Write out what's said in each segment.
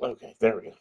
Okay, there we go.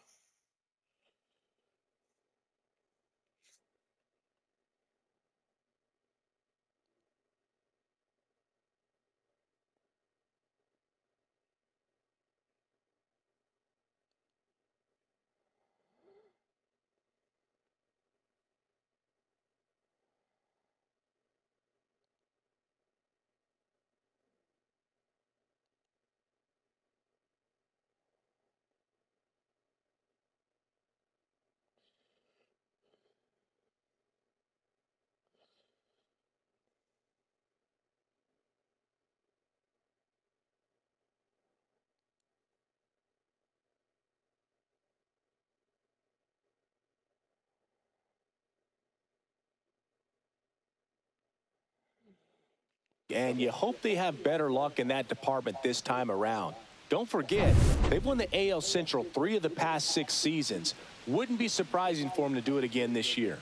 And you hope they have better luck in that department this time around. Don't forget, they've won the AL Central 3 of the past 6 seasons. Wouldn't be surprising for them to do it again this year.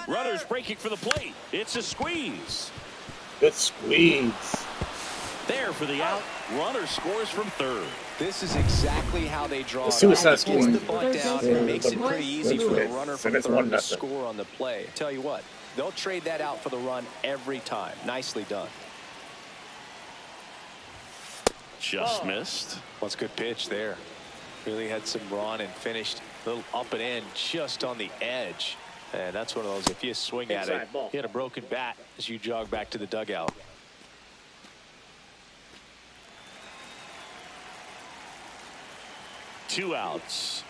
Runners breaking for the plate. It's a squeeze. Good squeeze. There for the out. Runner scores from third. This is exactly how they draw The it up. suicide Gets the squeeze. bunt out and makes it pretty easy for the runner from third to score on the play. I tell you what, they'll trade that out for the run every time. Nicely done. Just missed. What's a good pitch there. Really had some run and finished a little up and in just on the edge. And that's one of those, if you swing at it, hit a broken bat as you jog back to the dugout. Two outs.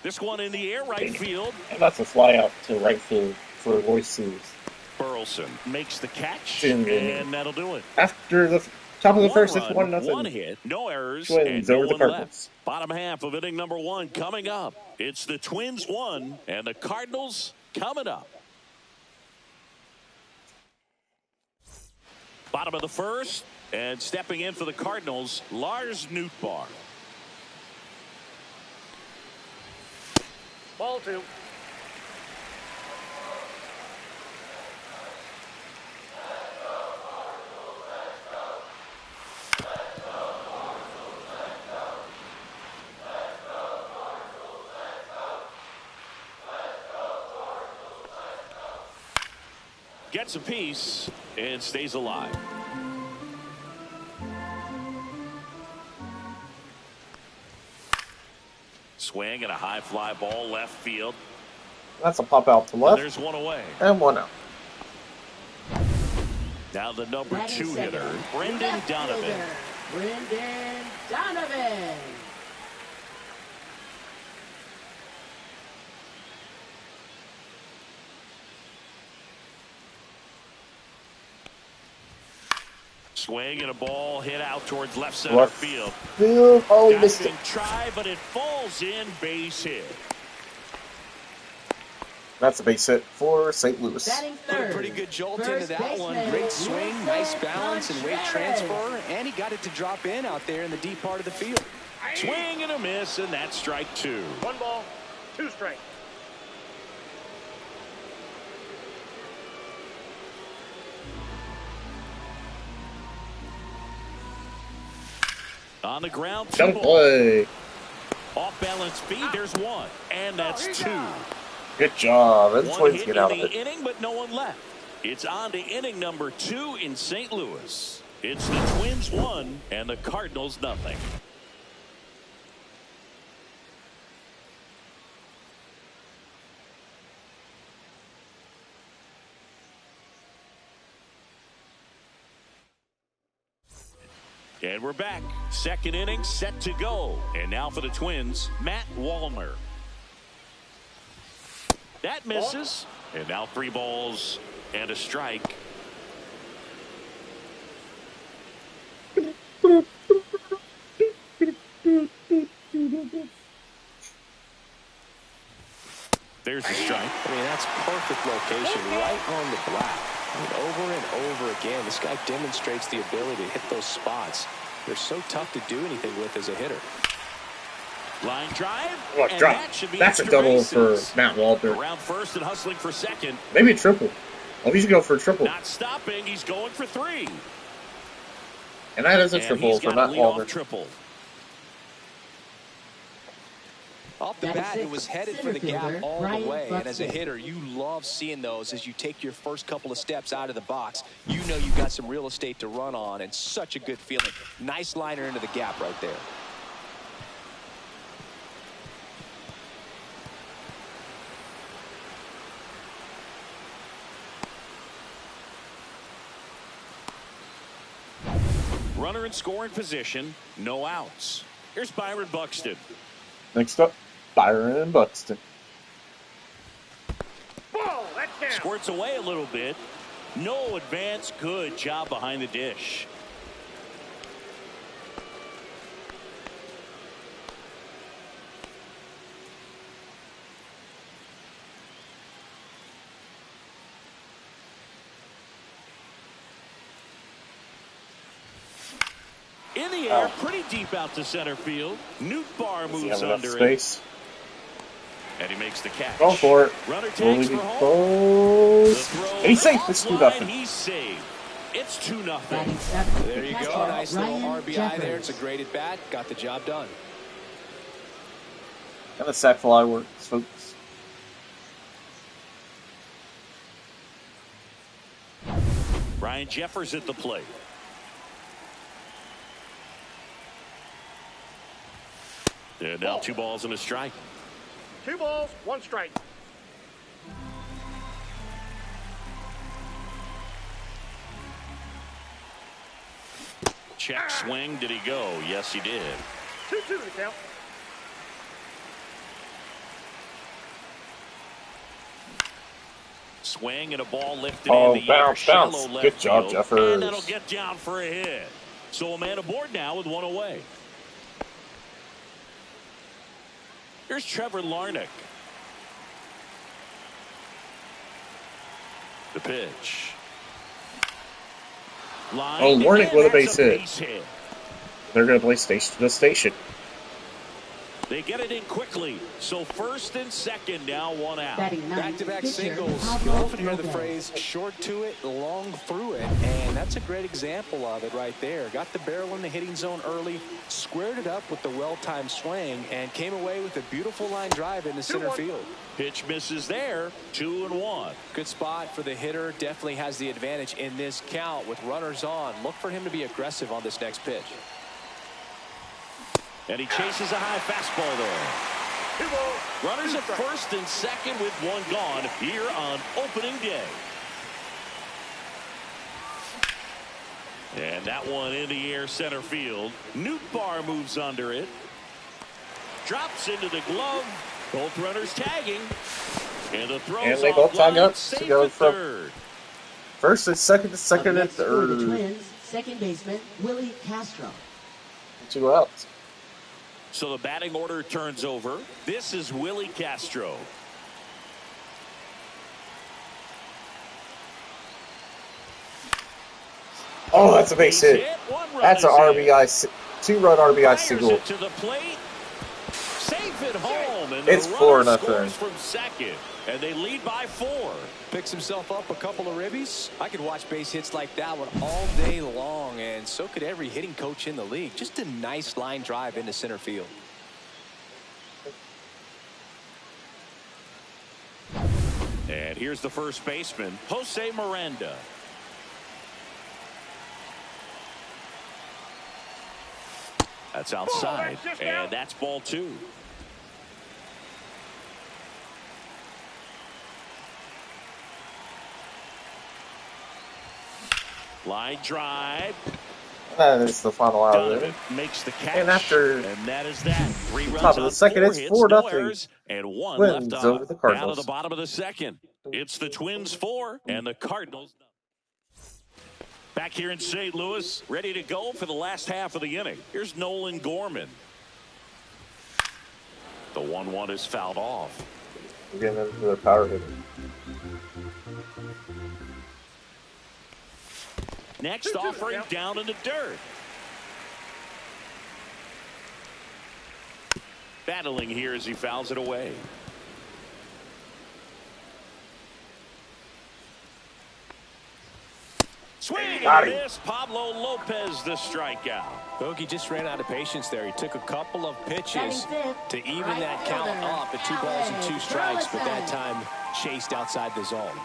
This one in the air, right field. And that's a fly out to right field for Royce Sears. Burleson makes the catch, and that'll do it. After the top of the first, it's 1-0. One hit, no errors, Twins and no over the one Cardinals. left. Bottom half of inning number 1 coming up. It's the Twins 1 and the Cardinals coming up. Bottom of the first, and stepping in for the Cardinals, Lars Nootbaar. Ball 2. Gets a piece and stays alive. Swing and a high fly ball left field. That's a pop out to left. And there's one away. And 1 out. Now the number 2 hitter, Brendan Donovan. Brendan Donovan. Swing and a ball hit out towards left center field. Oh, he missed it. Try, but it falls in, base hit. That's a base hit for St. Louis. Put a pretty good jolt into that one. Great swing, nice balance and weight transfer, and he got it to drop in out there in the deep part of the field. Swing and a miss, and that's strike 2. 1 ball, 2 strikes. On the ground, Don't play. Off balance feed, there's 1, and that's 2. Good job. And the One Twins hit get out in of the it. inning, but no one left. It's on to inning number 2 in St. Louis. It's the Twins 1 and the Cardinals nothing. And we're back. Second inning set to go. And now for the Twins, Matt Wallner. That misses. And now 3 balls and a strike. There's the strike. I mean, that's perfect location, right on the black. I mean, over and over again, this guy demonstrates the ability to hit those spots. They're so tough to do anything with as a hitter. Line drive. Oh, And drop. that should be That's a extra double for bases. Matt Walter. Around first and hustling for second. Maybe a triple. Oh, he should go for a triple. Not stopping. He's going for 3. And that is a And triple he's for got a Matt Walter. leadoff triple. Off the bat, it was headed for the gap all the way. And as a Buxton. hitter, you love seeing those as you take your first couple of steps out of the box. You know you've got some real estate to run on, and such a good feeling. Nice liner into the gap right there. Runner in scoring position. No outs. Here's Byron Buxton. Next up, Byron Buxton. Ball, that's down. Squirts away a little bit. No advance. Good job behind the dish. In the air, pretty deep out to center field. Newt Barr Does he moves have enough under it. space? And he makes the catch. Go for it. Runner Will takes he for be home. The close? throw And he's safe. It's offline, 2-0. He's saved. It's 2-0. Batting seventh, There you go. catcher, Nice little Ryan RBI Jeffers. there. It's a great at bat. Got the job done. And the sack fly works, folks. Ryan Jeffers at the plate. And now 2 balls and a strike. 2 balls, 1 strike. Check swing. Did he go? Yes, he did. 2-2 to the count. Swing and a ball lifted Oh, in the air. bounce. Shallow left Good job, field. Jeffers. And that'll get down for a hit. So a man aboard now with 1 away. Here's Trevor Larnach. The pitch. Line Oh, Larnach and with a that's base hit. They're going to play station to station. They get it in quickly. So first and second, now 1 out. Batting ninth, Back-to-back pitcher, singles. You Pablo often hear the Lopez. phrase short to it, long through it, and that's a great example of it right there. Got the barrel in the hitting zone early, squared it up with the well-timed swing, and came away with a beautiful line drive into center 2-1. field. Pitch misses there. 2-1. Good spot for the hitter. Definitely has the advantage in this count with runners on. Look for him to be aggressive on this next pitch. And he chases a high fastball there. 2 balls. Runners 2 at strikes. first and second with 1 gone here on opening day. And that one in the air center field. Newt Barr moves under it. Drops into the glove. Both runners tagging. And the throw. And they both tag up to go from third. first and second to Up second and next for the third. Twins, second baseman Willie Castro. 2 outs. So the batting order turns over. This is Willie Castro. Oh, that's a base hit. One run That's an is in. RBI, 2-run RBI Fires single. it to the plate. Safe at home. And It's the 4-0. runner scores from second. And they lead by 4. Picks himself up a couple of ribbies. I could watch base hits like that one all day long, and so could every hitting coach in the league. Just a nice line drive into center field. And here's the first baseman, Jose Miranda. That's outside, that's just and out. that's ball 2. Line drive. That is the final out of Donovan it. makes the catch. And after and that is that. 3 runs top of the on second, 4 it's hits, 4-0. no errors, and 1 Twins left over off. the Down to Cardinals. the bottom of the second. It's the Twins 4 and the Cardinals. Back here in St. Louis, ready to go for the last half of the inning. Here's Nolan Gorman. The 1-1 is fouled off. We're getting into the power hitter. Next offering down in the dirt. Battling here as he fouls it away. Swing and miss. Pablo Lopez the strikeout. Bogey just ran out of patience there. He took a couple of pitches to even that count up at 2 balls and 2 strikes, but that time chased outside the zone.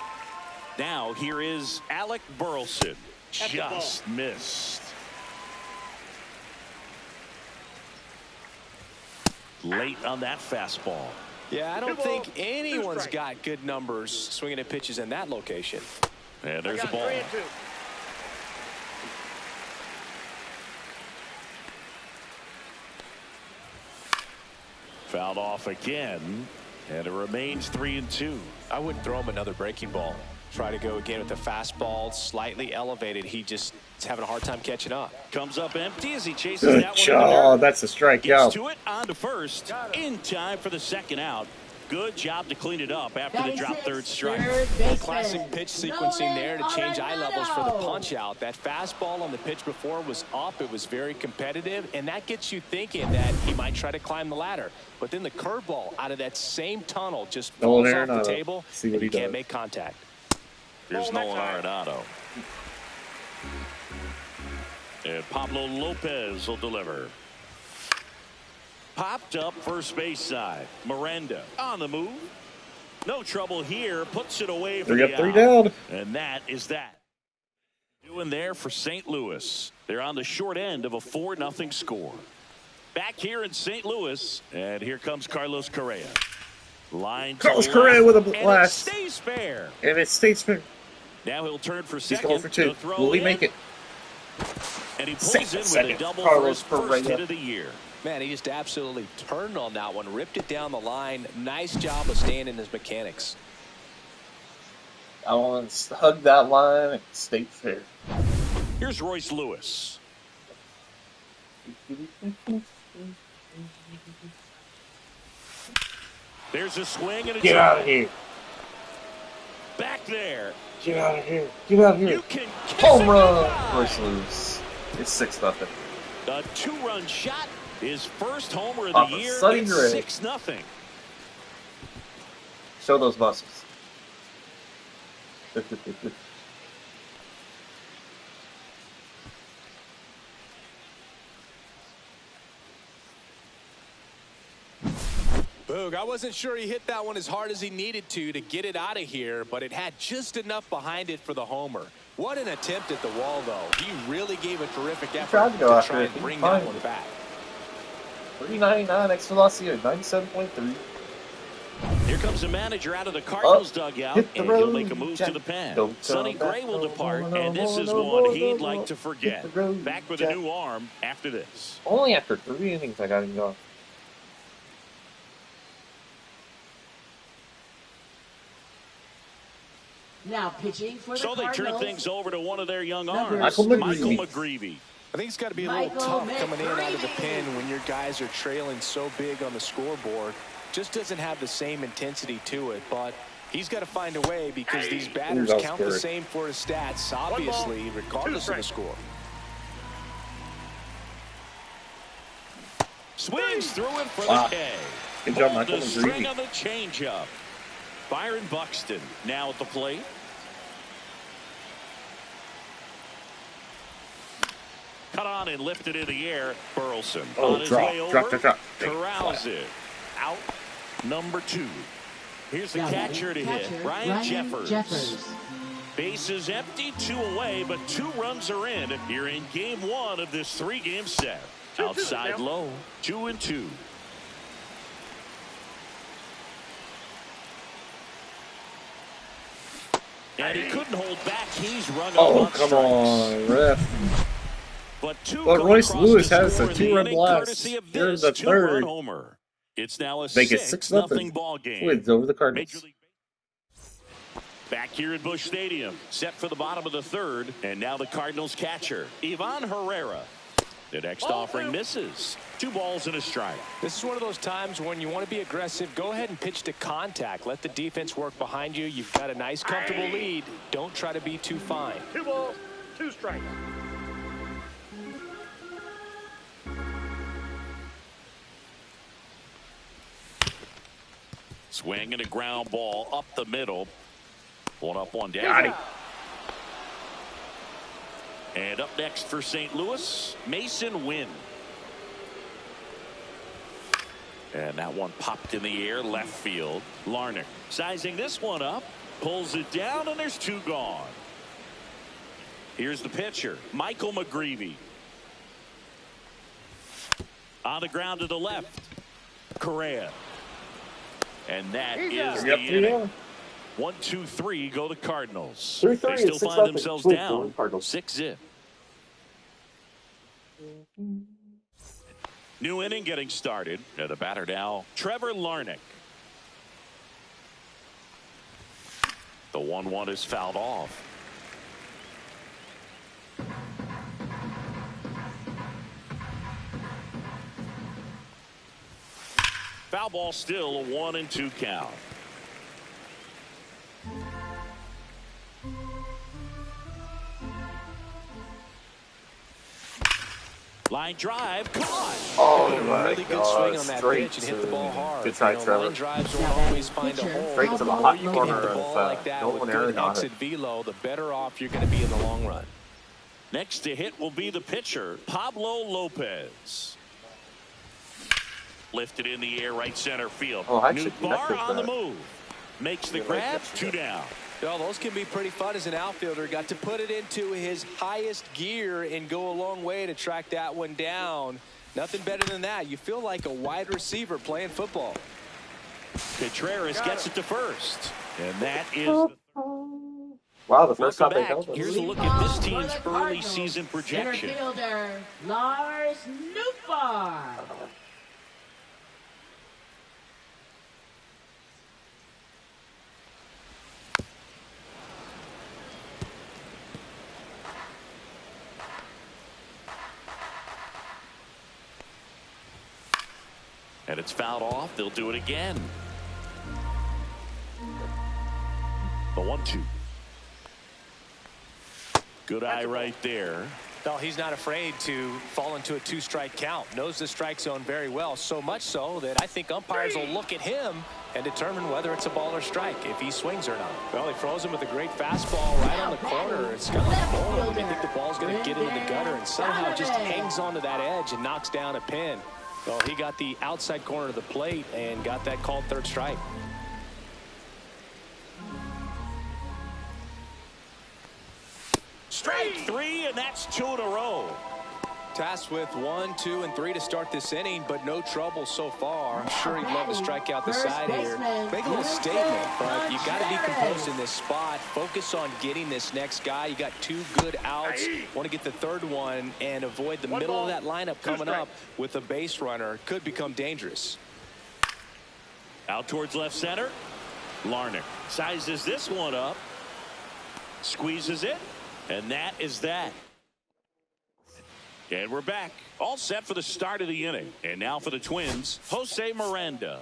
Now here is Alec Burleson. Just missed. Late on that fastball. Yeah, I don't think anyone's got good numbers swinging at pitches in that location. And there's the ball. Fouled off again, and it remains 3-2. I wouldn't throw him another breaking ball. Try to go again with the fastball, slightly elevated. He just is having a hard time catching up. Comes up empty as he chases Good that job. one. That's a strikeout. Gets to it on to first in time for the second out. Good job to clean it up after the drop third strike. Classic pitch sequencing there to change eye levels for the punch out. That fastball on the pitch before was up. It was very competitive, and that gets you thinking that he might try to climb the ladder. But then the curveball out of that same tunnel just falls off the table, and he can't make contact. Here's Nolan Arenado. And Pablo Lopez will deliver. Popped up first base side. Miranda on the move. No trouble here. Puts it away for the out. 3 down. And that is that. Doing there for St. Louis. They're on the short end of a 4-0 score. Back here in St. Louis. And here comes Carlos Correa. Line Carlos Correa with a blast. And it stays fair. And it stays fair. Now he'll turn for He's second. going for 2. Will he make it? And he pulls in with a double for his first hit of the year. Man, he just absolutely turned on that one, ripped it down the line. Nice job of staying in his mechanics. I want to hug that line and stay fair. Here's Royce Lewis. There's a swing and a Get out of here. Back there. Get out of here. Get out of here. You can home run. Royce Lewis. It's 6-0. A 2-run shot. His first homer of Off the of year. Sonny It's Gray. 6-0. Show those muscles. Boog, I wasn't sure he hit that one as hard as he needed to get it out of here, but it had just enough behind it for the homer. What an attempt at the wall, though. He really gave a terrific effort to try and bring that one back. 399 X velocity at 97.3. Here comes the manager out of the Cardinals dugout, and he'll make a move to the pen. Sonny Gray will depart, and this is one he'd like to forget. Back with a new arm after this. Only after 3 innings I got him going. Now pitching for the So they Cardinals. turn things over to one of their young arms, Michael McGreevy. I think it's got to be a little tough coming in out of the pen when your guys are trailing so big on the scoreboard. Just doesn't have the same intensity to it, but he's got to find a way because these batters count the same for his stats, obviously, regardless of the score. Swings through it for the K. Good job, Michael The string McGreevy. on the changeup. Byron Buxton now at the plate. Cut on and lifted in the air. Burleson on his way over. Drop. Corrals it. Out number 2. Here's the catcher to hit. Ryan Jeffers. Bases empty, 2 away, but 2 runs are in. You're in game 1 of this 3-game set. Outside low, 2-2. And he couldn't hold back. He's run up on come strikes. on, ref. But Royce Lewis has a 2-run inning, blast. courtesy of Here in this the 2-run third. homer. It's now a Make it 6-0 ball game. Wins over the Cardinals. Back here at Busch Stadium, set for the bottom of the 3rd, and now the Cardinals catcher, Ivan Herrera. The next offering misses. 2 balls and a strike. This is one of those times when you want to be aggressive. Go ahead and pitch to contact. Let the defense work behind you. You've got a nice, comfortable lead. Don't try to be too fine. 2 balls, 2 strikes. Swing and a ground ball up the middle. 1 up, 1 down. Got it. And up next for St. Louis, Mason Wynn. And that one popped in the air left field. Larnach sizing this one up, pulls it down, and there's 2 gone. Here's the pitcher, Michael McGreevy. On the ground to the left, Correa. And that is the inning. 1, 2, 3 go the Cardinals. 3-3 They still and find themselves 6-0 down Cardinals. 6-0. New inning getting started. The batter now, Trevor Larnach. The 1-1 is fouled off. Foul ball, still a 1-2 count. Line drive, caught. Oh Really good swing on that pitch and hit the ball hard. Good try, Trevor. Line drives don't always find a hole. Straight to the hot You can corner hit the of ball like that with Nolan good Arenado. exit velo, the better off you're going to be in the long run. Next to hit will be the pitcher, Pablo Lopez. Lifted in the air, right center field. Oh, actually, Bar on the move. Makes the grab, 2 down. Well, those can be pretty fun as an outfielder. Got to put it into his highest gear and go a long way to track that one down. Nothing better than that. You feel like a wide receiver playing football. Contreras gets it to first. And that is Wow, the first welcome time they back. held us. Here's a look at this team's For the early Cardinals, season projection. Center fielder, Lars Nootbaar. And it's fouled off. They'll do it again. The 1-2. Good eye right there. No, he's not afraid to fall into a 2-strike count. Knows the strike zone very well. So much so that I think umpires will look at him and determine whether it's a ball or strike, if he swings or not. Well, he throws him with a great fastball right on the corner. It's kind of like bowling. They think the ball's going to get into the gutter and somehow just hangs onto that edge and knocks down a pin. Well, he got the outside corner of the plate and got that called 3rd strike. Strike 3, and that's 2 in a row. Tasked with 1, 2, and 3 to start this inning, but no trouble so far. I'm sure he'd love to strike out the side here. Make a little statement, but you got to be composed in this spot. Focus on getting this next guy. You got 2 good outs. Want to get the 3rd one and avoid the middle of that lineup coming up with a base runner. Could become dangerous. Out towards left center. Larnach sizes this one up. Squeezes it. And that is that. And we're back. All set for the start of the inning. And now for the Twins, Jose Miranda.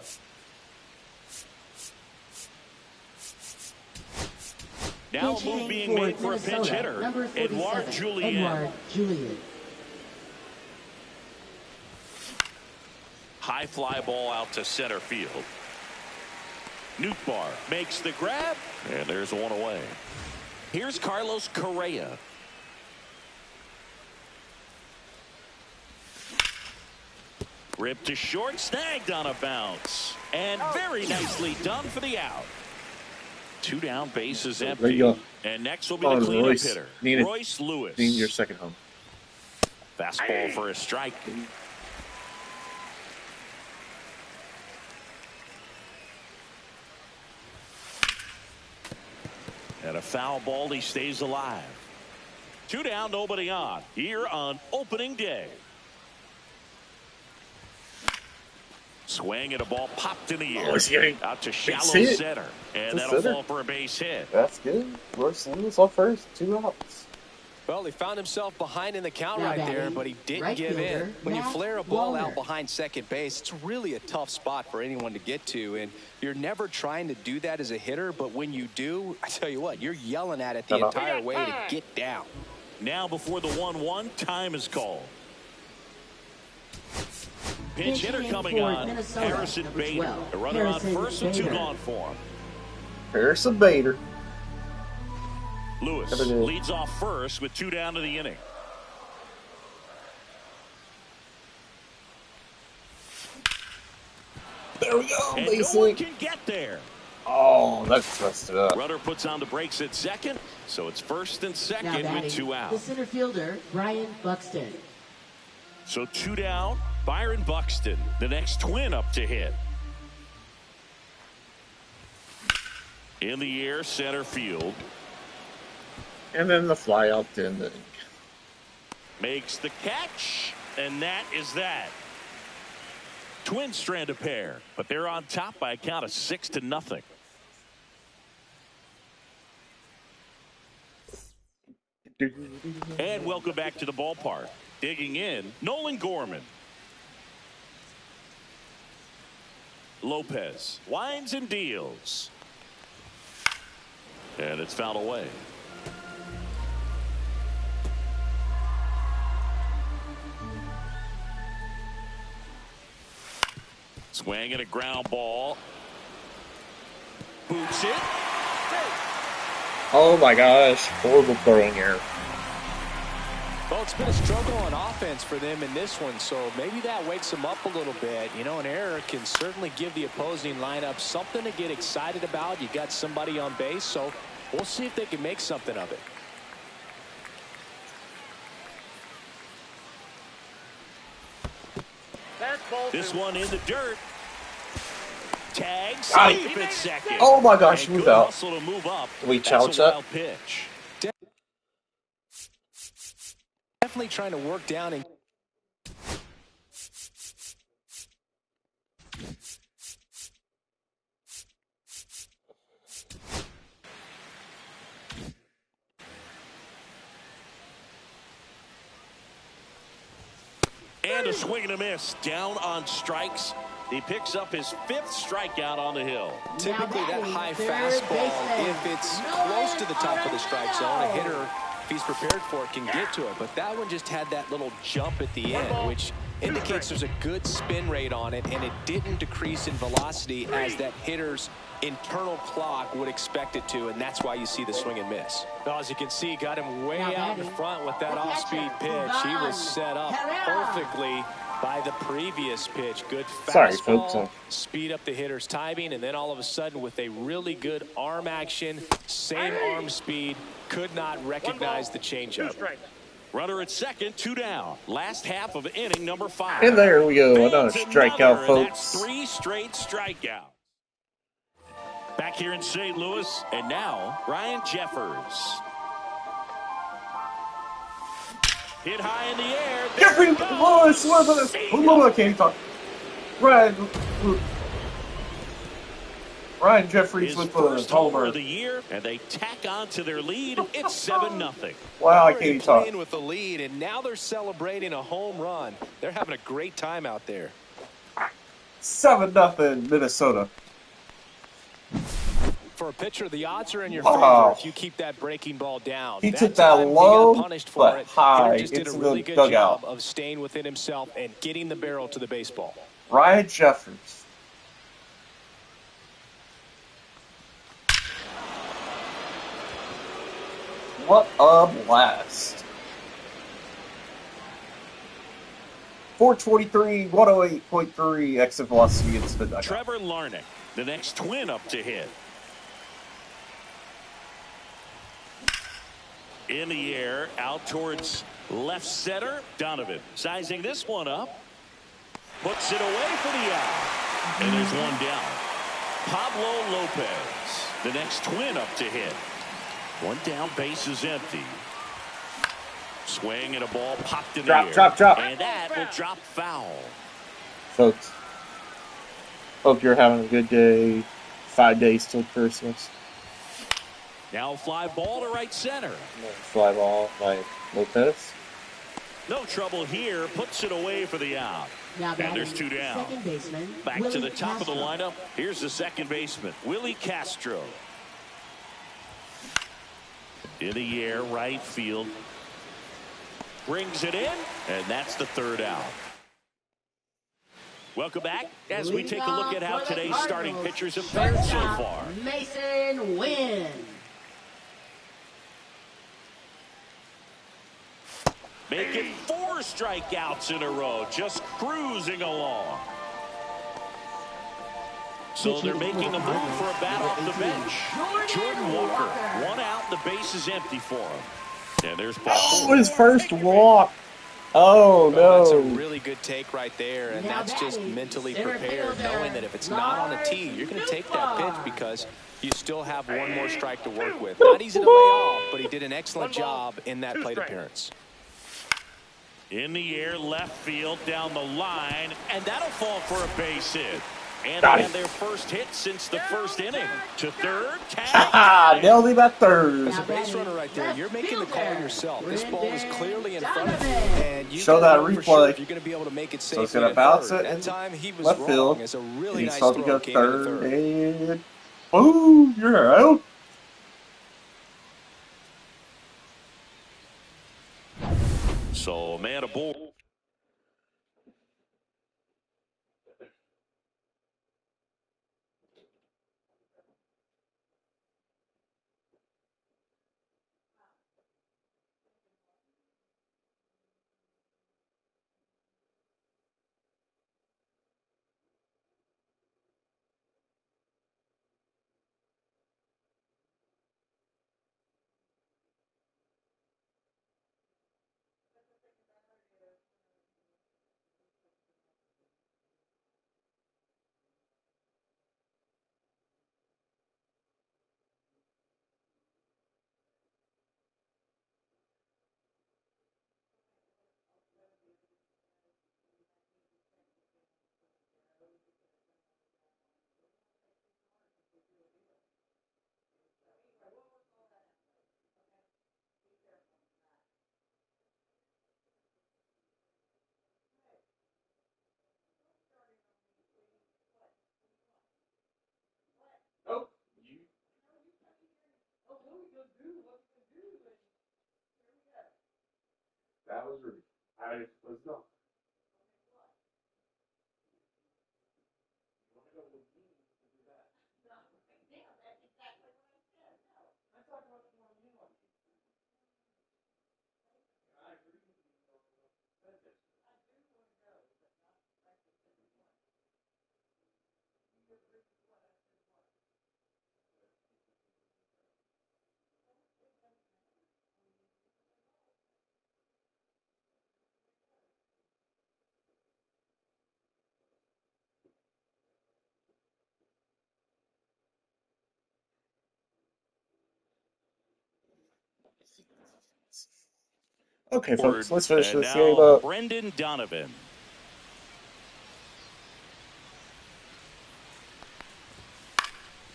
Now a move being made for a pinch hitter, Edouard Julien. High fly ball out to center field. Nootbaar makes the grab, and there's one away. Here's Carlos Correa. Ripped to short, snagged on a bounce. And very nicely done for the out. 2 down, bases empty. There you go. And next will be the cleanup Royce. hitter, Need Royce Lewis. Need your second home. Fastball for a strike. And a foul ball, he stays alive. 2 down, nobody on. Here on opening day. Swing and a ball popped in the air. he's getting out to shallow hit. center. And To that'll center. fall for a base hit. That's good. Royce Lewis on first. 2 outs. Well, he found himself behind in the count Now right there, batting, but he didn't right give in. fielder, When you Matt flare a ball Waller. out behind second base, it's really a tough spot for anyone to get to. And you're never trying to do that as a hitter, but when you do, I tell you what, you're yelling at it the entire way to get down. Now before the 1-1, time is called. pinch hitter coming on, Harrison Bader. The runner on first with 2 gone for him. Harrison Bader. Lewis leads off first with 2 down to the inning. There we go. And no one can get there. Oh, that's messed it up. Runner puts on the brakes at second, so it's first and second with 2 out. The center fielder, Brian Buxton. So 2 down, Byron Buxton, the next Twin up to hit. In the air, center field. And then the fly out to end the inning. Makes the catch, and that is that. Twins strand a pair, but they're on top by a count of 6-0. And welcome back to the ballpark. Digging in, Nolan Gorman. Lopez winds and deals. And it's fouled away. Swing and a ground ball. Boots it. Oh my gosh. Horrible throwing error. Well, it's been a struggle on offense for them in this one, so maybe that wakes them up a little bit. You know, an error can certainly give the opposing lineup something to get excited about. You got somebody on base, so we'll see if they can make something of it. This one in the dirt. Tag, Got safe at second. Oh my gosh, And move good out. hustle to move up. Did we That's challenge a that? wild pitch. Definitely trying to work down and And a swing and a miss. Down on strikes. He picks up his 5th strikeout on the hill. typically that high fastball, if it's close to the top of the strike zone, a hitter, if he's prepared for it, can get to it. But that one just had that little jump at the end, which indicates there's a good spin rate on it, and it didn't decrease in velocity as that hitter's internal clock would expect it to, and that's why you see the swing and miss. Well, as you can see, got him way out in front with that off-speed pitch. He was set up perfectly by the previous pitch. Good fastball, speed up the hitter's timing, and then all of a sudden with a really good arm action, same arm speed, could not recognize the changeup. Runner at second, 2 down. Last half of inning number 5. And there we go. Another strikeout, folks. That's 3 straight strikeouts. Back here in St. Louis, and now Ryan Jeffers. Hit high in the air. Jeffrey Lewis, I can't even talk. Ryan Jeffries with the homer of the year, and they tack on to their lead. It's 7-0. Wow, I can't even talk. Playing with the lead, and now they're celebrating a home run. They're having a great time out there. 7-0 Minnesota. For a pitcher, the odds are in your favor if you keep that breaking ball down. He took that low, but high just did a into really the good dugout. job of staying within himself and getting the barrel to the baseball. Ryan Jeffers. What a blast. 423, 108.3 exit velocity into the dugout. Trevor Larnach, the next Twin up to hit. In the air, out towards left center. Donovan sizing this one up. Puts it away for the out. And there's one down. Pablo Lopez, the next Twin up to hit. One down, base is empty. Swing and a ball popped in the air. Drop. And that will drop foul. Folks, hope you're having a good day. 5 days till Christmas. Now fly ball to right center. Fly ball by Lopez. No trouble here. Puts it away for the out. And there's 2 down. Back to the top of the lineup. Here's the second baseman, Willie Castro. In the air, right field. Brings it in, and that's the 3rd out. Welcome back as we take a look at how today's starting pitchers have fared so far. Mason Wynn. Making 4 strikeouts in a row, just cruising along. So they're making a move for a bat off the bench. Jordan Walker, 1 out, the base is empty for him. And there's ball 4. His first walk. Oh, no. That's a really good take right there, and that's just mentally prepared, knowing that if it's not on the tee, you're going to take that pitch because you still have one more strike to work with. Not easy to lay off, but he did an excellent job in that plate appearance. In the air, left field, down the line, and that'll fall for a base hit. And Got they it. had their first hit since the first inning. To third, Haha, nailed him at third. As a base runner right there, you're making the call yourself. This ball is clearly in front of you, and you Show that can know for replay. sure if you're going to be able to make it So it's safely gonna at bounce third. it That in time he was left wrong. field. It's a really He's nice supposed to throw go came into third, third. and boom, you're out. So, man aboard. That was rude. I was not. Okay, folks, let's finish And this game now up. Brendan Donovan.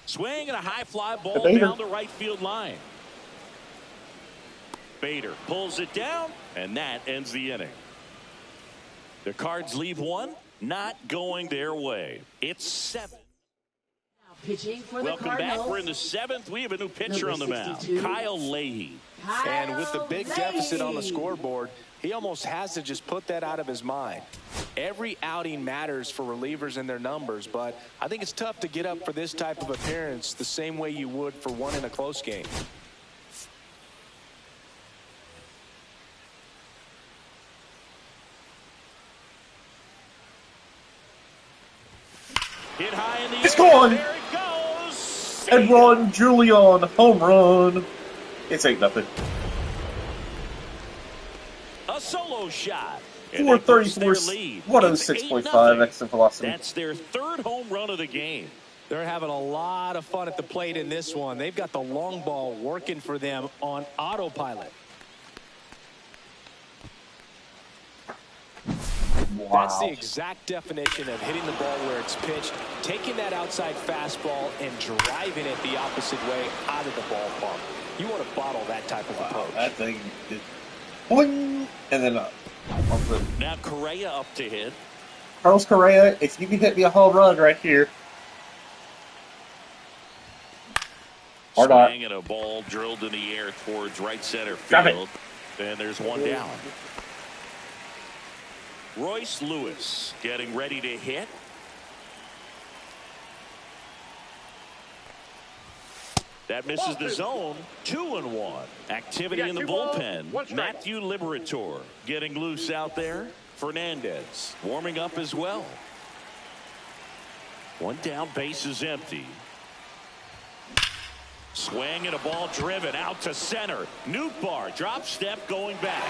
Swing and a high fly ball Bader. down the right field line. Bader pulls it down, and that ends the inning. The Cards leave one, not going their way. It's 7. Pitching for the Welcome back. Cardinals. We're in the 7th. We have a new pitcher Number on the mound, 62. Kyle Leahy. And with the big deficit on the scoreboard, he almost has to just put that out of his mind. Every outing matters for relievers and their numbers, but I think it's tough to get up for this type of appearance the same way you would for one in a close game. Hit high in the It's air. gone. There it goes. See And ya. Ron Julian, home run. It's 8-0. A solo shot. And they push their 434, lead. 106.5 It's 8-0. exit velocity. That's their 3rd home run of the game. They're having a lot of fun at the plate in this one. They've got the long ball working for them on autopilot. Wow. That's the exact definition of hitting the ball where it's pitched, taking that outside fastball and driving it the opposite way out of the ballpark. You want to bottle that type of approach. That thing is boing, and then up. Now Correa up to hit. Carlos Correa, if you can hit me a home run right here. Or not. Swing and a ball drilled in the air towards right center Drop it. field. And there's one down. Royce Lewis getting ready to hit. That misses the zone. 2-1. Activity in the bullpen. Matthew Liberator getting loose out there. Fernandez warming up as well. One down, base is empty. Swing and a ball driven out to center. Nootbaar drop step going back.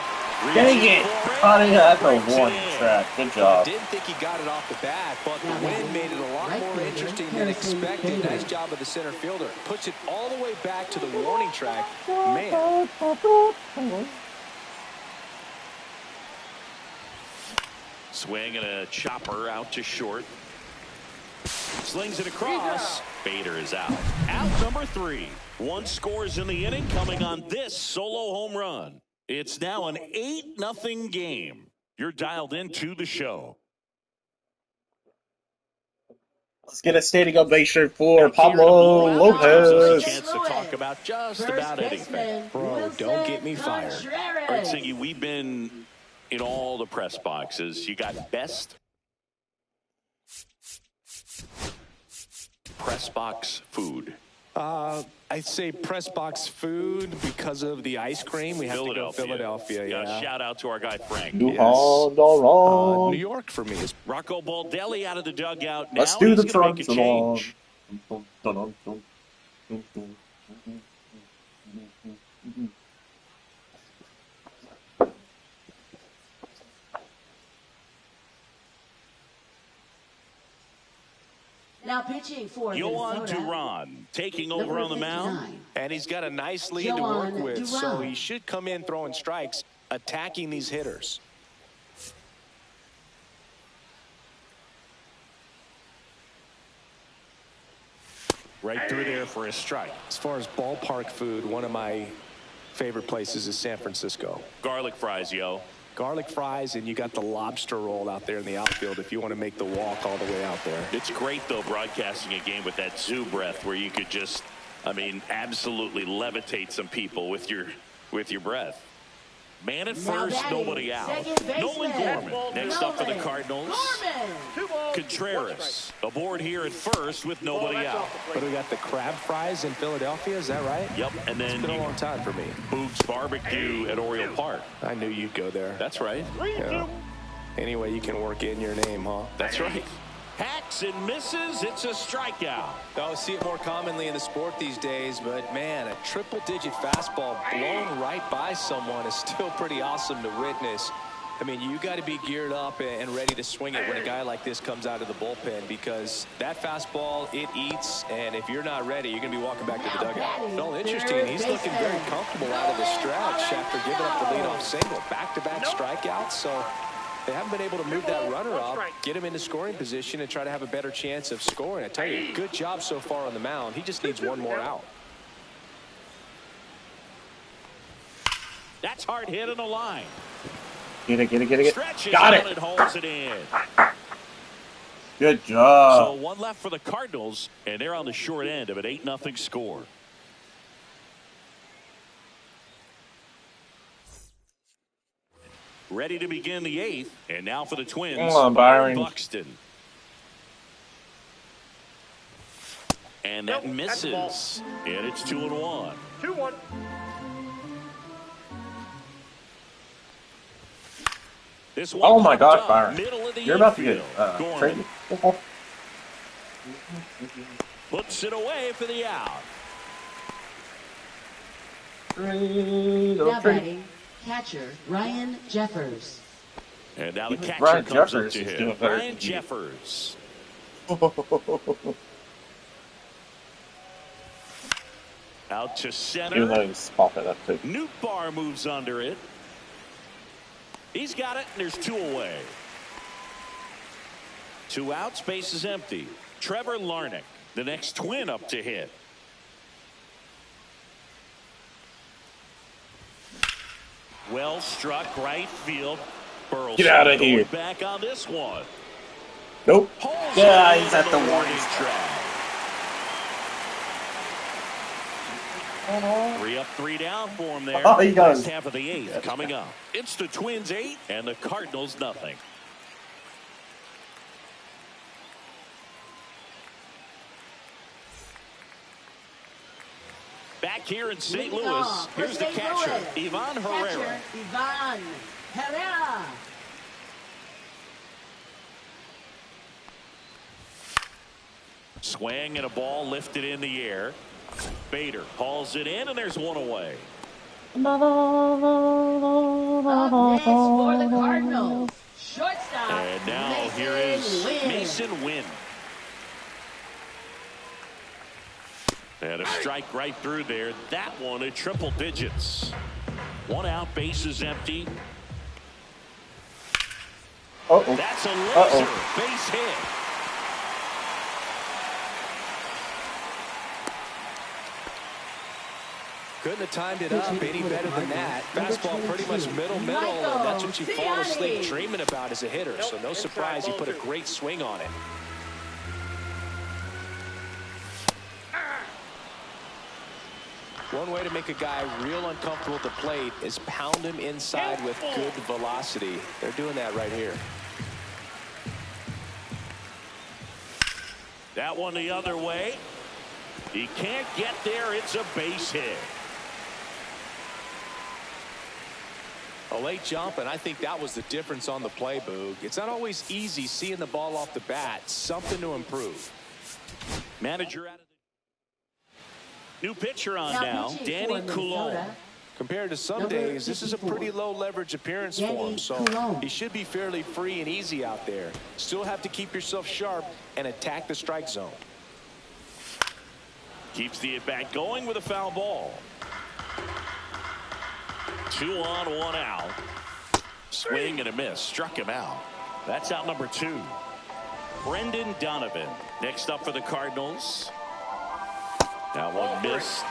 Dang it! Cutting at the warning track. Good job. I didn't think he got it off the bat, but the wind made it a lot more interesting than expected. Nice job of the center fielder. Puts it all the way back to the warning track. Man. Swing and a chopper out to short. Slings it across. Bader is out. Out number 3. 1 scores in the inning coming on this solo home run. It's now an 8-0 game. You're dialed into the show. Let's get a standing ovation for Pablo Lopez. A chance to talk about just about anything. Bro, don't get me fired. All right, Siggy, we've been in all the press boxes. You got best press box food. I'd say press box food because of the ice cream. We have to go Philadelphia. Yeah. Shout out to our guy Frank. New York for me is Rocco Baldelli out of the dugout. Now let's do the he's gonna make a change. Now pitching for Yohan Minnesota, Duran taking over on the mound. and he's got a nice lead to work with, so he should come in throwing strikes, attacking these hitters. Right through there for a strike. As far as ballpark food, one of my favorite places is San Francisco. Garlic fries, yo. Garlic fries, and you got the lobster roll out there in the outfield if you want to make the walk all the way out there. It's great, though, broadcasting a game with that zoo breath where you could just, I mean, absolutely levitate some people with your breath. Man at first, nobody out. Nolan Gorman next up for the Cardinals. Contreras aboard here at first with nobody out. But we got the crab fries in Philadelphia, is that right? Yep, and then it's been a long time for me. Boog's Barbecue at Oriole Park. I knew you'd go there. That's right. Yeah. Anyway, you can work in your name, huh? That's right. Hacks and misses. It's a strikeout. I see it more commonly in the sport these days, but man, a triple-digit fastball blown right by someone is still pretty awesome to witness. I mean, you got to be geared up and ready to swing it when a guy like this comes out of the bullpen, because that fastball, it eats, and if you're not ready, you're going to be walking back to the dugout. Well, interesting. He's looking very comfortable out of the stretch after giving up the leadoff single. Back-to-back strikeouts, so they haven't been able to move that runner up, get him into scoring position, and try to have a better chance of scoring. I tell you, good job so far on the mound. He just needs one more out. That's hard hit on the line. Get it. Stretches Got it. it. Holds it in. Good job. So one left for the Cardinals, and they're on the short end of an 8-0 score. Ready to begin the 8th, and now for the Twins, Come on, Byron. Buxton. And that misses. And it's 2-1. 2-1. This one, Oh my gosh, Byron. middle of the You're about to get infield. traded. Puts it away for the out. Now batting, catcher Ryan Jeffers. And now the Even catcher Ryan comes Jeffers up is to doing him. better Ryan than you. Jeffers. Out to center. Even though he's popping up too. Nootbaar moves under it. He's got it, and there's 2 away. 2 outs, base is empty. Trevor Larnach, the next Twin up to hit. Well struck right field. Burrell Get out of here. back on this one. Nope. Pulls Yeah, it he's at into the warning track. 3 up, 3 down for him there. Oh, he does. Last half of the 8th coming up. It's the Twins 8 and the Cardinals nothing. Back here in St. Leading Louis, off for here's the St. catcher, Louis. Ivan Catcher, Herrera. Ivan Herrera. Swing and a ball lifted in the air. Bader hauls it in, and there's one away. Up next for the Cardinals, shortstop, And now here is Mason Wynn. And a strike right through there. That one at triple digits. One out, bases empty. Uh-oh. That's a laser base hit. Couldn't have timed it up any better than that. Fastball pretty much middle, and that's what you fall asleep dreaming about as a hitter. So no surprise he put a great swing on it. One way to make a guy real uncomfortable at the plate is pound him inside with good velocity. They're doing that right here. That one the other way. He can't get there. It's a base hit. A late jump, and I think that was the difference on the play, Boog. It's not always easy seeing the ball off the bat. Something to improve. Manager out of the new pitcher on now, Danny Coulombe. Compared to some days, this is a pretty low leverage appearance for him, so he should be fairly free and easy out there. Still have to keep yourself sharp and attack the strike zone. Keeps the at-bat going with a foul ball. 2 on, 1 out. Swing and a miss. Struck him out. That's out number 2. Brendan Donovan next up for the Cardinals. That one missed.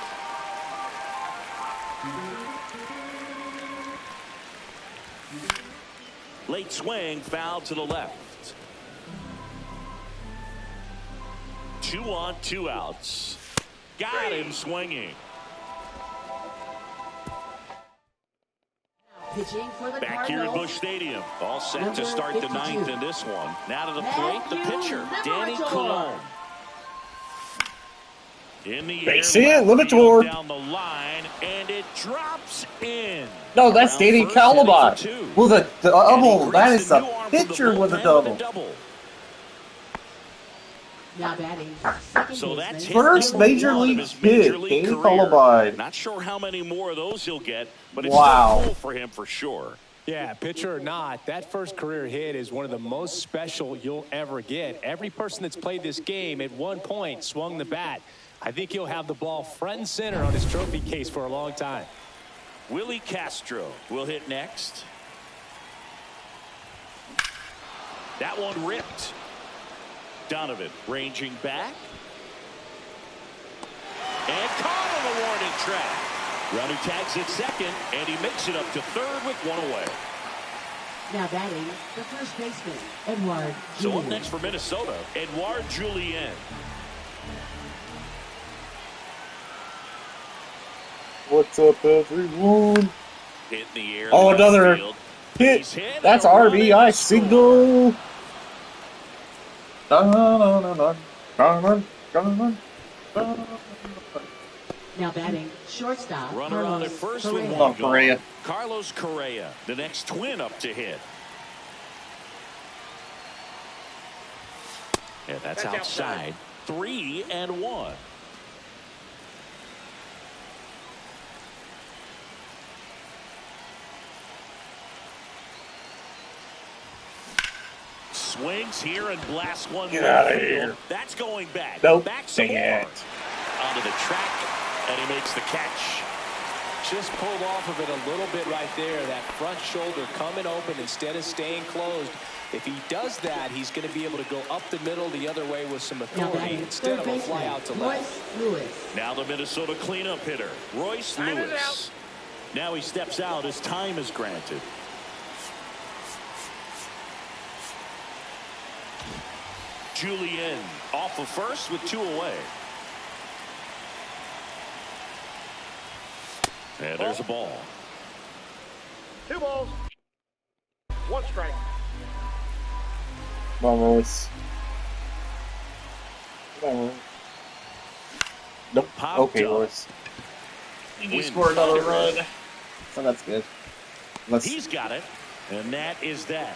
Late swing, foul to the left. 2 on, 2 outs. Got him swinging. Pitching for the Back here at Busch Stadium. All set to start the 9th in this one. Now to the plate, the pitcher, Danny Coulombe. In the Base air, hit, Limitor. down the line, and it drops in. No, that's Around Danny first, heading for Calabot 2. with a double. And That he is greets the the new arm from the pitcher with a bullpen double. Now batting, second So that's baseman. hit First number major 1 of league his major hit, league Danny career. Calabot. Not sure how many more of those he'll get, but it's Wow. still cool for him for sure. Yeah, pitcher or not, that first career hit is one of the most special you'll ever get. Every person that's played this game at one point swung the bat. I think he'll have the ball front and center on his trophy case for a long time. Willie Castro will hit next. That one ripped. Donovan ranging back. And caught on the warning track. Runner tags at second, and he makes it up to third with 1 away. Now batting, the first baseman, Edouard So up Julien. next for Minnesota, Edouard Julien. What's up, everyone? Hit in the air. Oh, another field. hit. He's hit That's and a run RBI in signal. Dun, dun, dun, dun, dun, dun, dun. Now batting, shortstop, Runner on at Carlos first with Correa. 1 Correa. gone. Carlos Correa, the next twin up to hit. And that's outside. 3 and 1. Swings here and blasts one. Get left outta field. here. That's going back. Nope. Back some Dang more. it. Onto the track, and he makes the catch. Just pulled off of it a little bit right there. That front shoulder coming open instead of staying closed. If he does that, he's going to be able to go up the middle the other way with some Now authority batting, instead third of a baseman, fly out to left. Royce Lewis. Now the Minnesota cleanup hitter, Royce Time is Lewis. Now he steps out as time is granted. Julien off of first with 2 away. And there's a ball. 2 balls, 1 strike. Come on, Royce. Come on, Royce. Nope. Popped Okay, up. Royce. You When score another run. fired. So that's good. He's got it, and that is that.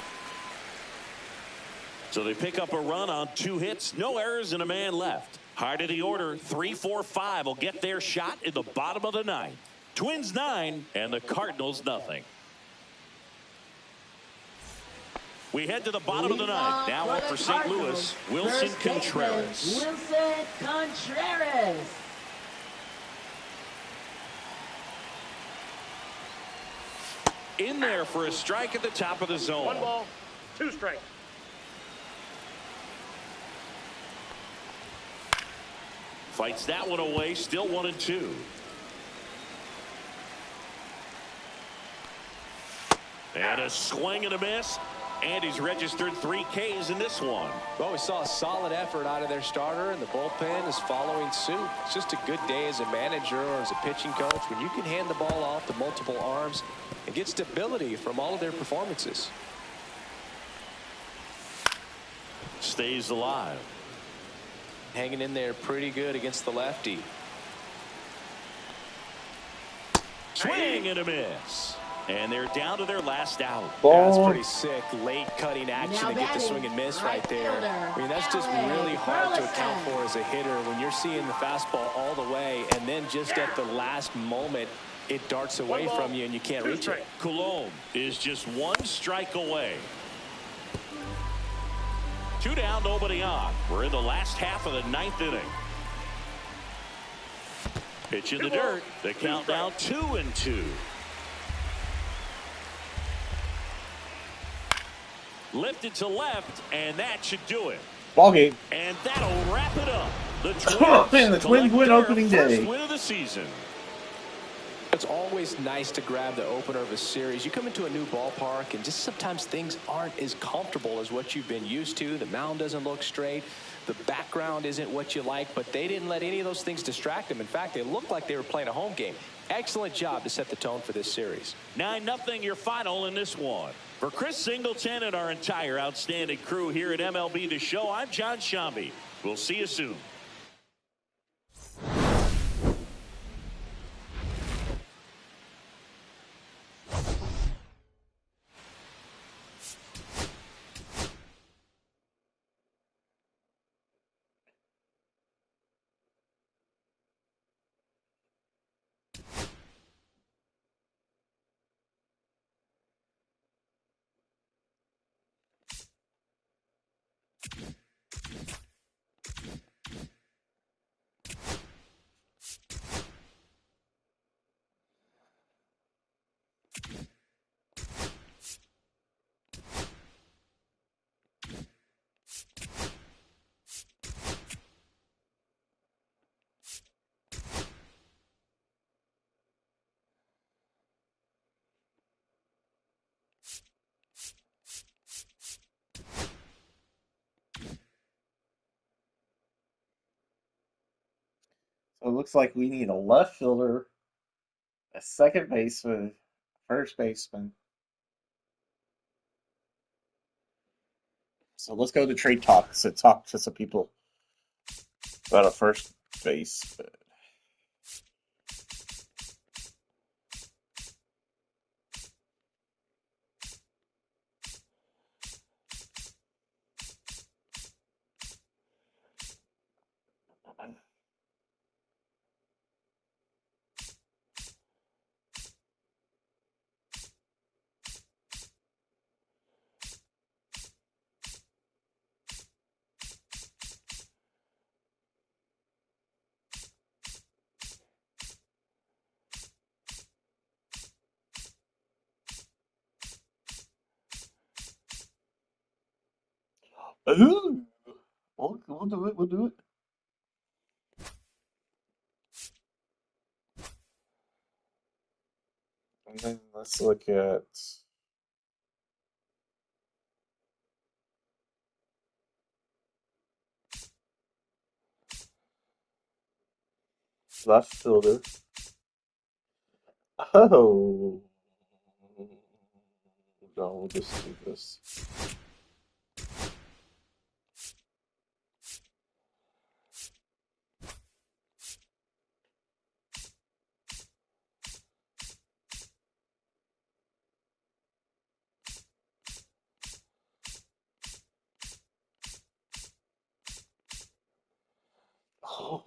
So they pick up a run on 2 hits, no errors, and a man left. High to the order, 3, 4, 5 will get their shot in the bottom of the 9th. Twins 9 and the Cardinals nothing. We head to the bottom of the 9th. Now up for St. Louis, Wilson Contreras. Wilson Contreras. In there for a strike at the top of the zone. 1 ball, 2 strikes. Fights that one away, still 1-2. And a swing and a miss. And he's registered 3 Ks in this one. Well, we saw a solid effort out of their starter, and the bullpen is following suit. It's just a good day as a manager or as a pitching coach when you can hand the ball off to multiple arms and get stability from all of their performances. Stays alive. Hanging in there pretty good against the lefty. Swing and a miss. And they're down to their last out. That's pretty sick. Late cutting action to get the swing and miss right there. fielder, I mean, that's just really hard to account for as a hitter when you're seeing the fastball all the way and then just at the last moment it darts away from you and you can't reach it. Coulomb is just 1 strike away. 2 down, nobody on. We're in the last half of the 9th inning. Pitch in the dirt. The countdown 2-2. Lifted to left, and that should do it. Ball game. And that'll wrap it up. The Twins win opening day. First win of the season. It's always nice to grab the opener of a series. You come into a new ballpark and just sometimes things aren't as comfortable as what you've been used to. The mound doesn't look straight. The background isn't what you like, but they didn't let any of those things distract them. In fact, they looked like they were playing a home game. Excellent job to set the tone for this series. 9-0 your final in this one. For Chris Singleton and our entire outstanding crew here at MLB The Show, I'm John Shambi. We'll see you soon. So it looks like we need a left fielder, a second baseman, first baseman. So let's go to trade talk to talk to some people about a first base. Ooh. We'll do it. We'll do it. And then let's look at left fielder. Oh. No, we'll just do this. Now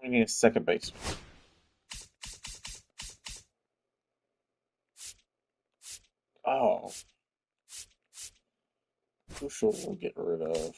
we need a second baseman. Oh, who should we get rid of?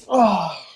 Oh.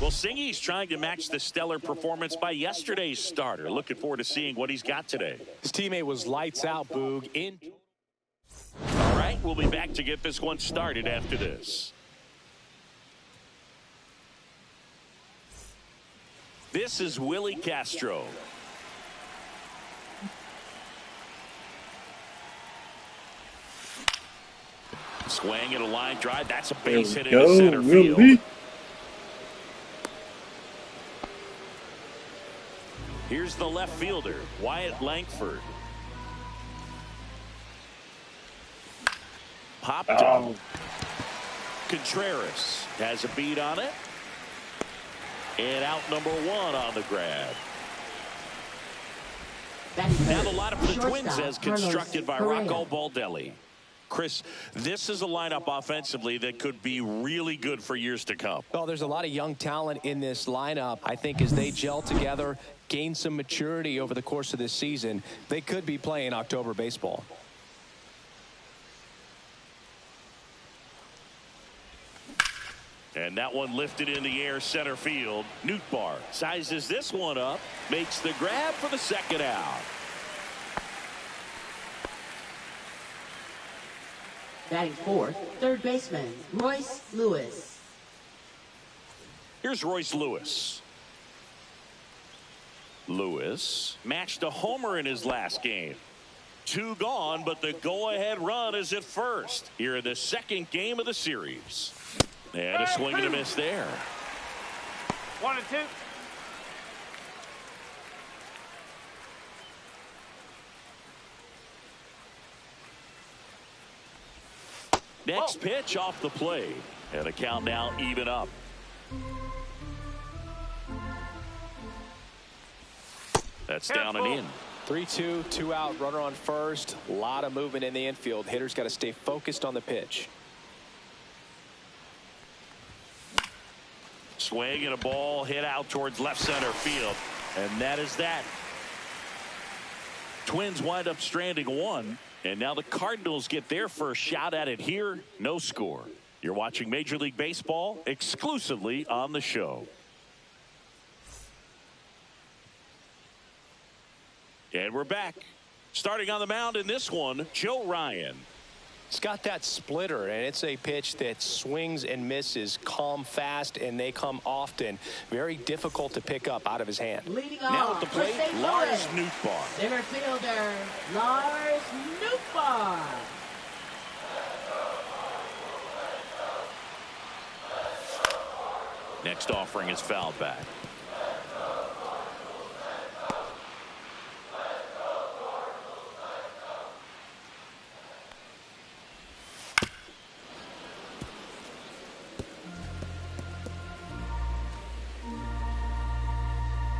Well, Singy's trying to match the stellar performance by yesterday's starter. Looking forward to seeing what he's got today. His teammate was lights out, Boog. All right, we'll be back to get this one started after this. This is Willie Castro. Swing and a line drive. That's a base hit into center field. Here's the left fielder, Wyatt Langford. Popped up. Contreras has a beat on it. And out number 1 on the grab. Now the lineup for the Twins as constructed by Rocco Baldelli. Chris, this is a lineup offensively that could be really good for years to come. Well, there's a lot of young talent in this lineup. I think as they gel together, gain some maturity over the course of this season, they could be playing October baseball. And that one lifted in the air center field. Nootbaar sizes this one up, makes the grab for the second out. Batting fourth, third baseman, Royce Lewis. Here's Royce Lewis. Lewis matched a homer in his last game. 2 gone, but the go-ahead run is at first here in the second game of the series. And a swing and a miss there. 1-2. Next pitch off the plate. And a count now even up. That's down and in. 3-2, 2 out, runner on first. A lot of movement in the infield. Hitters got to stay focused on the pitch. Swing and a ball hit out towards left center field. And that is that. Twins wind up stranding 1. And now the Cardinals get their first shot at it here. No score. You're watching Major League Baseball exclusively on the show. And we're back. Starting on the mound in this one, Joe Ryan. It's got that splitter, and it's a pitch that swings and misses, come fast, and they come often. Very difficult to pick up out of his hand. Leading Now off at the plate, Lars Nootbaar. Center fielder, Lars Nootbaar. Next offering is fouled back.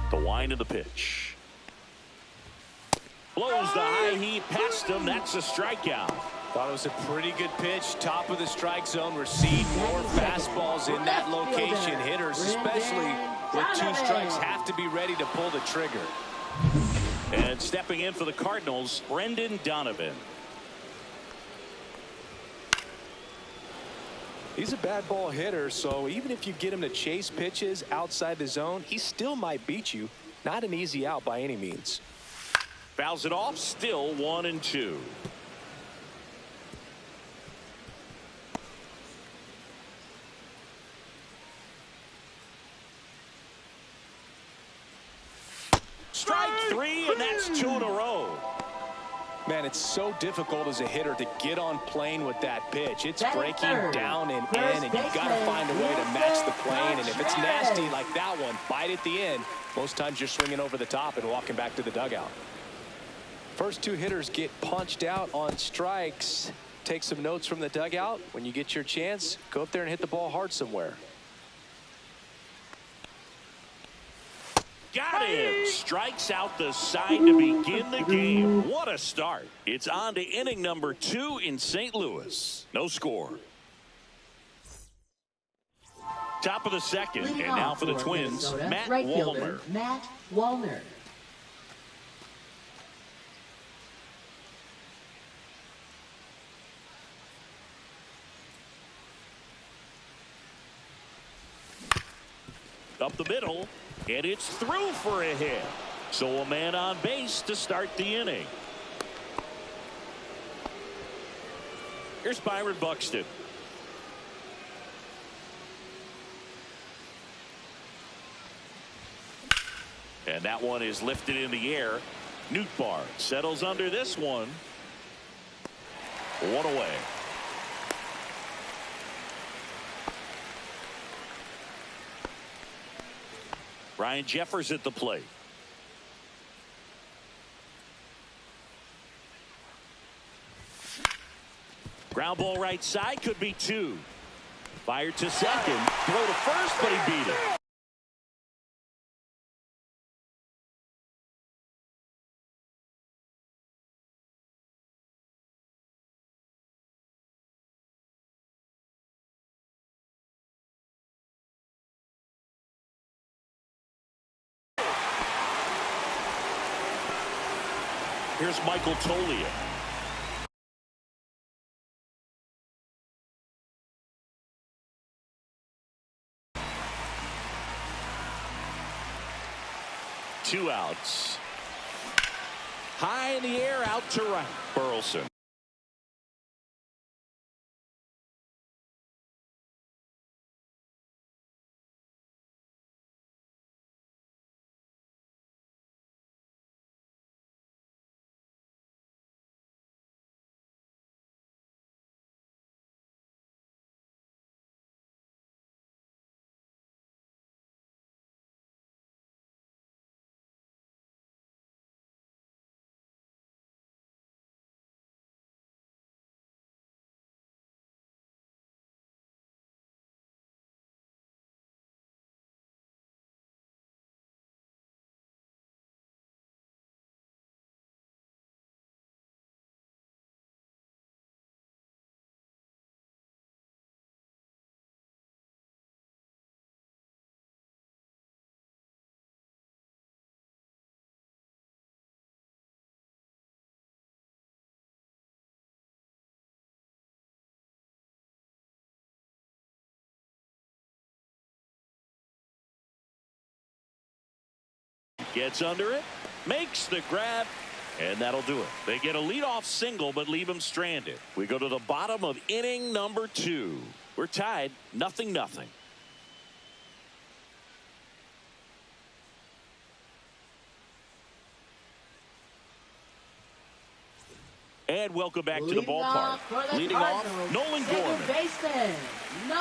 The wind of the pitch. Blows the high heat past him. That's a strikeout. Thought it was a pretty good pitch. Top of the strike zone. Receive more fastballs in that location. Hitters, especially with 2 strikes, have to be ready to pull the trigger. And stepping in for the Cardinals, Brendan Donovan. He's a bad ball hitter, so even if you get him to chase pitches outside the zone, he still might beat you. Not an easy out by any means. Fouls it off, still 1-2. Strike 3, and that's 2 in a row. Man, it's so difficult as a hitter to get on plane with that pitch. It's breaking down and in, and you got to find a way to match the plane. And if it's nasty like that one, bite at the end. Most times you're swinging over the top and walking back to the dugout. First 2 hitters get punched out on strikes. Take some notes from the dugout. When you get your chance, go up there and hit the ball hard somewhere. Got him. Strikes out the side to begin the game. What a start. It's on to inning number 2 in St. Louis. No score. Top of the second. And now for the Twins, Matt Wallner. Matt Wallner. up the middle, and it's through for a hit. So a man on base to start the inning. Here's Byron Buxton. And that one is lifted in the air. Nootbaar settles under this one. One away. Ryan Jeffers at the plate. Ground ball right side, could be two. Fired to second, throw to first, but he beat it. Here's Michael Toglia. Two outs. High in the air, out to right. Burleson. Gets under it, makes the grab, and that'll do it. They get a leadoff single, but leave him stranded. We go to the bottom of inning number 2. We're tied 0-0. And welcome back to the ballpark. Leading off, Nolan Gorman.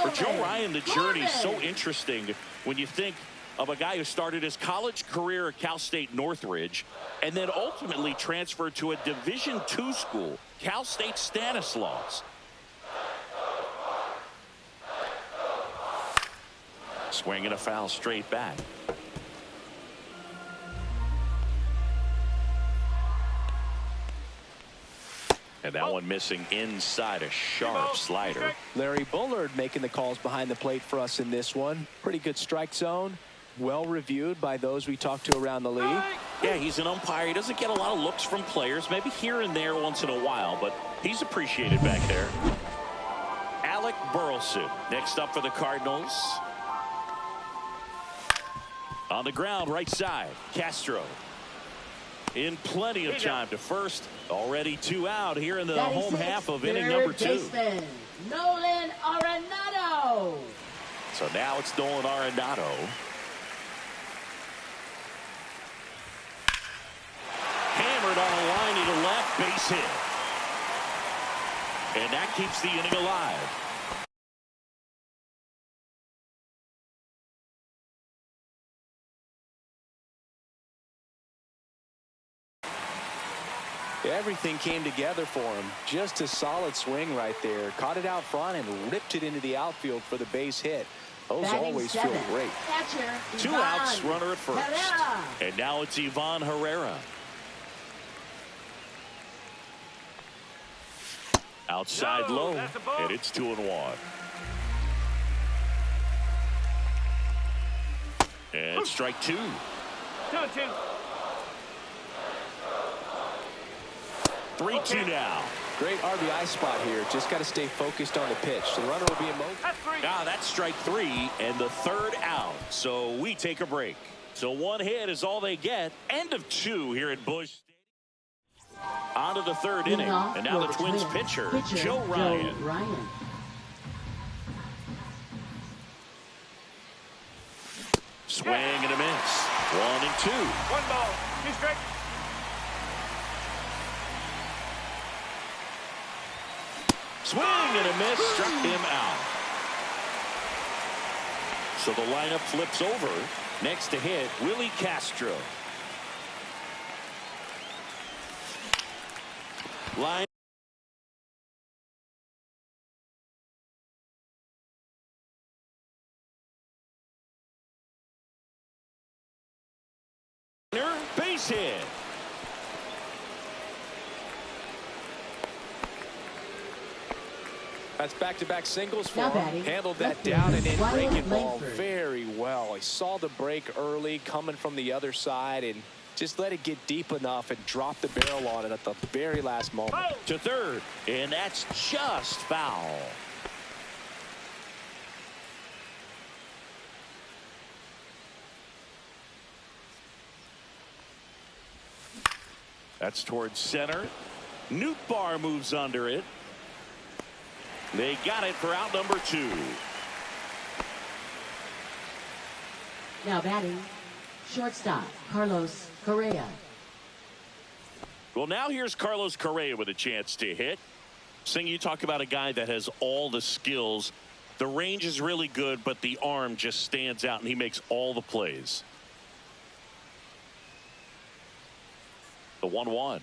For Joe Ryan, the journey is so interesting when you think of a guy who started his college career at Cal State Northridge and then ultimately transferred to a Division II school, Cal State Stanislaus. Swing and a foul straight back. And that one missing inside, a sharp slider. Larry Bullard making the calls behind the plate for us in this one. Pretty good strike zone. Well reviewed by those we talked to around the league. Yeah, he's an umpire. He doesn't get a lot of looks from players, maybe here and there once in a while, but he's appreciated back there. Alec Burleson next up for the Cardinals. On the ground, right side, Castro. In plenty of time to first. Already 2 out here in the home half of inning number 2. Baseman, Nolan Arenado. So now it's Nolan Arenado. Hammered on a line to left, base hit. And that keeps the inning alive. Everything came together for him. Just a solid swing right there. Caught it out front and ripped it into the outfield for the base hit. Those always feel great. Catcher, 2 outs, runner at first. Herrera. And now it's Ivan Herrera. Outside low, and it's 2-1. And strike 2. 2-2. 3-2 now. Great RBI spot here. Just got to stay focused on the pitch. The runner will be in motion. That's 3. Ah, that's strike 3 and the 3rd out. So we take a break. So 1 hit is all they get. End of 2 here at Busch Stadium. On to the 3rd inning. And now the Twins pitcher, Joe Ryan. Swing and a miss. 1-2. 1 ball. 2 strikes. Swing and a miss. Struck him out. So the lineup flips over. Next to hit, Willie Castro. Line. Base hit. That's back-to-back singles for him. Handled that down and in breaking ball very well. He saw the break early coming from the other side and just let it get deep enough and drop the barrel on it at the very last moment. To 3rd, and that's just foul. That's towards center. Nootbaar moves under it. They got it for out number 2. Now batting, shortstop, Carlos Correa. Well, now here's Carlos Correa with a chance to hit. Sing, you talk about a guy that has all the skills. The range is really good, but the arm just stands out, and he makes all the plays. The 1-1.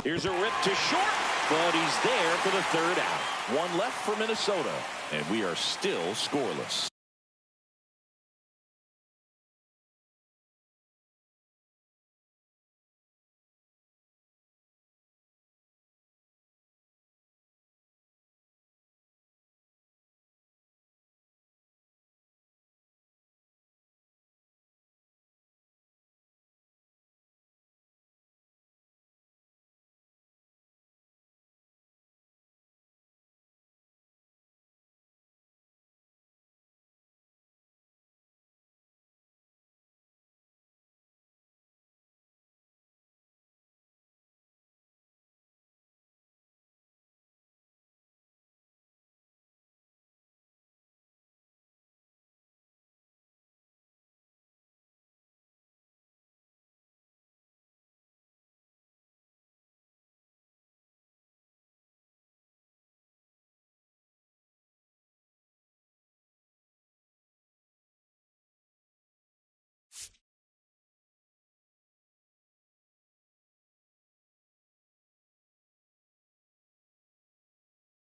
Here's a rip to short, but he's there for the 3rd out. 1 left for Minnesota, and we are still scoreless.